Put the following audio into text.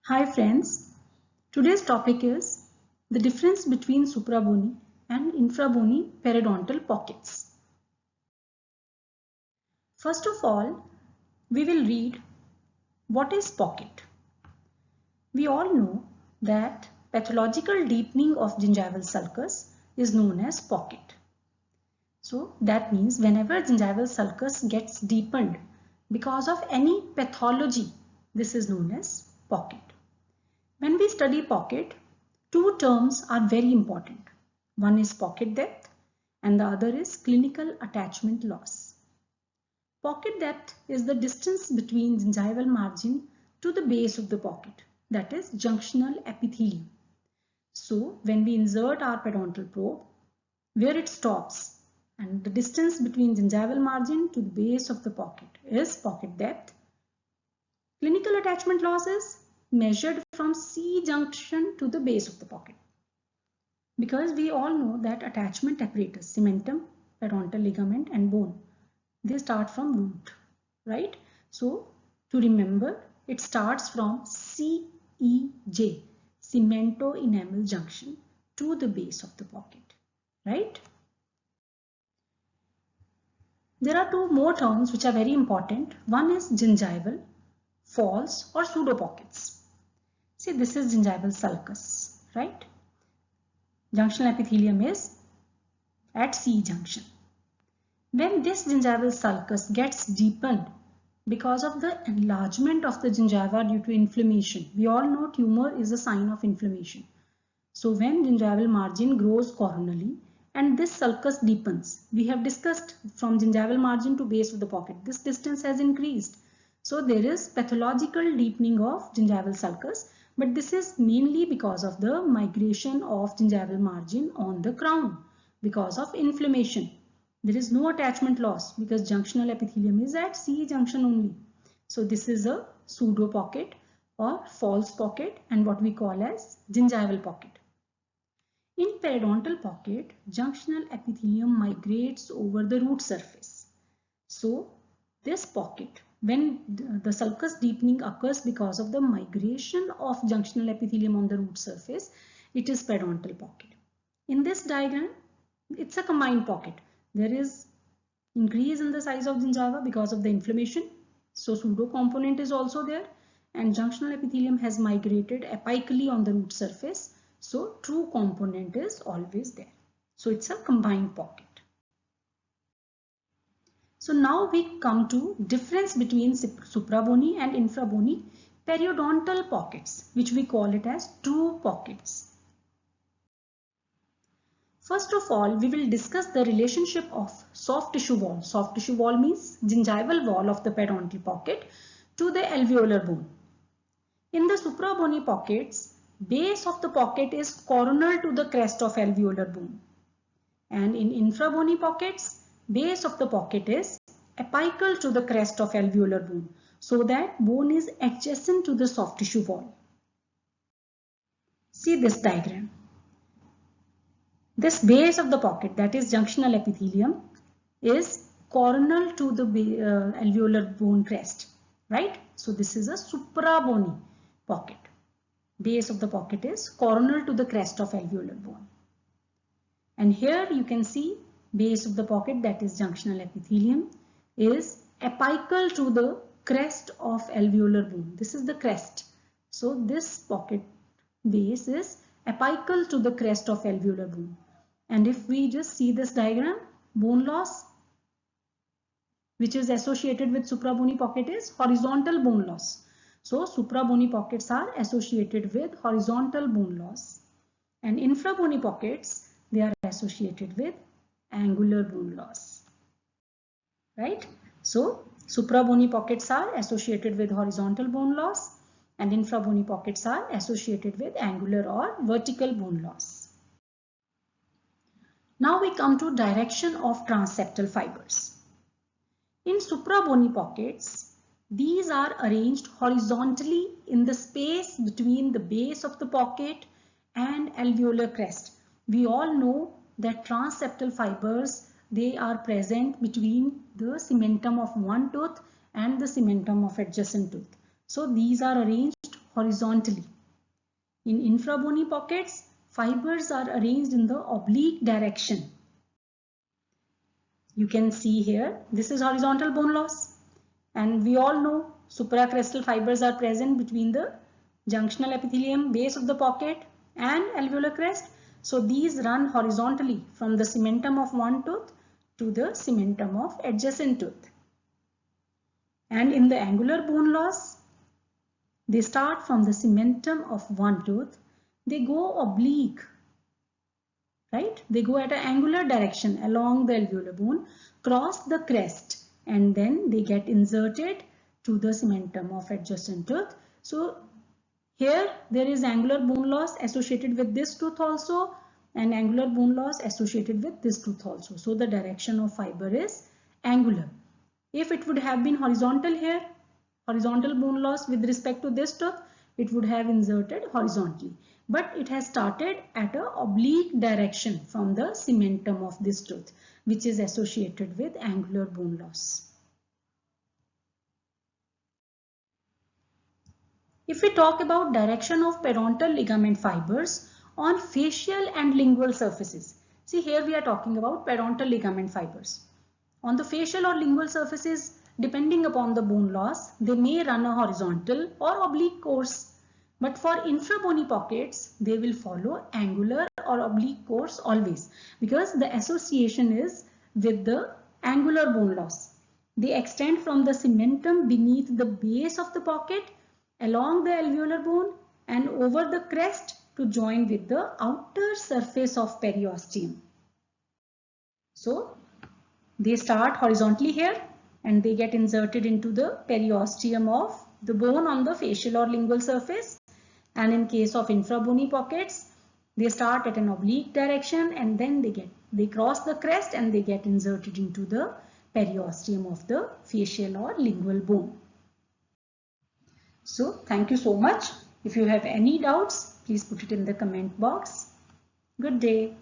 Hi friends, today's topic is the difference between suprabony and infrabony periodontal pockets. First of all, we will read what is pocket. We all know that pathological deepening of gingival sulcus is known as pocket. So that means whenever gingival sulcus gets deepened because of any pathology, this is known as pocket. When we study pocket, two terms are very important. One is pocket depth and the other is clinical attachment loss. Pocket depth is the distance between gingival margin to the base of the pocket, that is junctional epithelium. So when we insert our periodontal probe, where it stops and the distance between gingival margin to the base of the pocket is pocket depth. Clinical attachment loss is measured from C junction to the base of the pocket. Because we all know that attachment apparatus, cementum, periodontal ligament and bone, they start from root, right? So to remember, it starts from CEJ, cemento-enamel junction, to the base of the pocket, right? There are two more terms which are very important. One is gingival, false or pseudo pockets. See, this is gingival sulcus, right? Junctional epithelium is at C junction. When this gingival sulcus gets deepened because of the enlargement of the gingiva due to inflammation, we all know tumor is a sign of inflammation. So when gingival margin grows coronally and this sulcus deepens, we have discussed from gingival margin to base of the pocket, this distance has increased. So there is pathological deepening of gingival sulcus, but this is mainly because of the migration of gingival margin on the crown because of inflammation. There is no attachment loss because junctional epithelium is at C junction only. So this is a pseudo pocket or false pocket and what we call as gingival pocket. In periodontal pocket, junctional epithelium migrates over the root surface. So this pocket, when the sulcus deepening occurs because of the migration of junctional epithelium on the root surface, it is periodontal pocket. In this diagram, it's a combined pocket. There is increase in the size of gingiva because of the inflammation. So pseudo component is also there and junctional epithelium has migrated apically on the root surface. So true component is always there. So it's a combined pocket. So now we come to difference between suprabony and infrabony periodontal pockets, which we call it as true pockets. First of all, we will discuss the relationship of soft tissue wall. Soft tissue wall means gingival wall of the periodontal pocket to the alveolar bone. In the suprabony pockets, base of the pocket is coronal to the crest of alveolar bone. And in infrabony pockets, base of the pocket is apical to the crest of alveolar bone, so that bone is adjacent to the soft tissue wall. See this diagram. This base of the pocket, that is junctional epithelium, is coronal to the alveolar bone crest, right? So this is a suprabony pocket. Base of the pocket is coronal to the crest of alveolar bone. And here you can see base of the pocket, that is junctional epithelium, is apical to the crest of alveolar bone. This is the crest. So this pocket base is apical to the crest of alveolar bone. And if we just see this diagram, bone loss, which is associated with suprabony pocket, is horizontal bone loss. So suprabony pockets are associated with horizontal bone loss. And infrabony pockets, they are associated with angular bone loss, right? So suprabony pockets are associated with horizontal bone loss and infrabony pockets are associated with angular or vertical bone loss. Now we come to direction of transseptal fibers. In suprabony pockets, these are arranged horizontally in the space between the base of the pocket and alveolar crest. We all know that transseptal fibers, they are present between the cementum of one tooth and the cementum of adjacent tooth. So these are arranged horizontally. In infrabony pockets, fibers are arranged in the oblique direction. You can see here, this is horizontal bone loss. And we all know supracrestal fibers are present between the junctional epithelium base of the pocket and alveolar crest. So these run horizontally from the cementum of one tooth to the cementum of adjacent tooth. And in the angular bone loss, they start from the cementum of one tooth. They go oblique, right? They go at an angular direction along the alveolar bone, cross the crest, and then they get inserted to the cementum of adjacent tooth. So here there is angular bone loss associated with this tooth also, and angular bone loss associated with this tooth also. So the direction of fiber is angular. If it would have been horizontal here, horizontal bone loss with respect to this tooth, it would have inserted horizontally. But it has started at an oblique direction from the cementum of this tooth, which is associated with angular bone loss. If we talk about direction of periodontal ligament fibers on facial and lingual surfaces, see here we are talking about periodontal ligament fibers. On the facial or lingual surfaces, depending upon the bone loss, they may run a horizontal or oblique course. But for infrabony pockets, they will follow angular or oblique course always, because the association is with the angular bone loss. They extend from the cementum beneath the base of the pocket along the alveolar bone and over the crest to join with the outer surface of periosteum. So they start horizontally here and they get inserted into the periosteum of the bone on the facial or lingual surface. And in case of infrabony pockets, they start at an oblique direction and then they cross the crest and they get inserted into the periosteum of the facial or lingual bone. So thank you so much. If you have any doubts, please put it in the comment box. Good day.